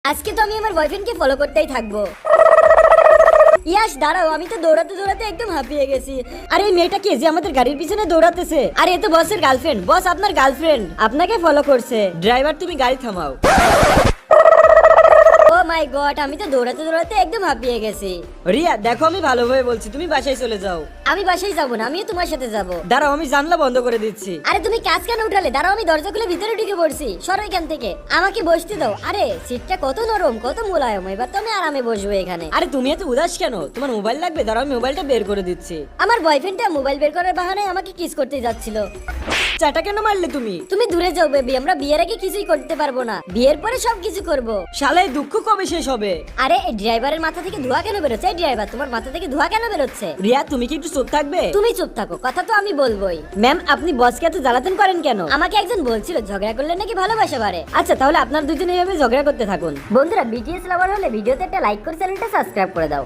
আজকে তো আমি আমার বয়ফ্রেন্ডকে ফলো করতেই থাকবো। ইয়াস দাঁড়াও, আমি তো দৌড়াতে দৌড়াতে একদম হাঁপিয়ে গেছি। আরে এই মেয়েটা কে যে আমাদের গাড়ির পিছনে দৌড়াতেছে? আরে এ তো বসের গার্লফ্রেন্ড। বস আপনার গার্লফ্রেন্ড আপনাকে ফলো করছে। ড্রাইভার তুমি গাড়ি থামাও। ও মাই গড, আমি তো দৌড়াতে দৌড়াতে একদম হাঁপিয়ে গেছি। রিয়া দেখো, আমি ভালোভাবে বলছি, তুমি বাসায় চলে যাও। আমি বাসায় যাবো না, আমিও তোমার সাথে যাবো। দাঁড়াও, আমি জানলা বন্ধ করে দিচ্ছি। আরে তুমি কাজ কেন উঠালে? দাঁড়াও, আমি দরজা খুলে ভিতরে ঢুকে পড়ছি। সরো এখান থেকে, আমাকে বসতে দাও। আরে সিটটা কত নরম, কত মোলায়েম, এবার তো আমি আরামে বসবো এখানে। আরে তুমি এত উদাস কেন? তোমার মোবাইল লাগবে? দাঁড়াও, আমি মোবাইলটা বের করে দিচ্ছি। আমার বয়ফ্রেন্ডটা মোবাইল বের করার বাহানায় আমাকে কিস করতে যাচ্ছিল। চাটা কেন মারলে তুমি? তুমি দূরে যাও বেবি, আমরা বিয়ের আগে কিছুই করতে পারবো না, বিয়ের পরে সবকিছু করব। শালা এই দুঃখ কবে শেষ হবে? আরে এই ড্রাইভারের মাথা থেকে ধোঁয়া কেন বেরোচ্ছে? এই ড্রাইভার, তোমার মাথা থেকে ধোঁয়া কেন বেরোচ্ছে? রিয়া তুমি কি একটু চুপ থাকবে? তুমি চুপ থাকো, কথা তো আমি বলবোই। ম্যাম আপনি বসকে এত জ্বালাতন করেন কেন? আমাকে একজন বলছিল ঝগড়া করলে নাকি ভালোবাসা বাড়ে। আচ্ছা তাহলে আপনার দুজনে এভাবে ঝগড়া করতে থাকুন। বন্ধুরা, বিটিএস লাভার হলে ভিডিওতে একটা লাইক করে চ্যানেলটা সাবস্ক্রাইব করে দাও।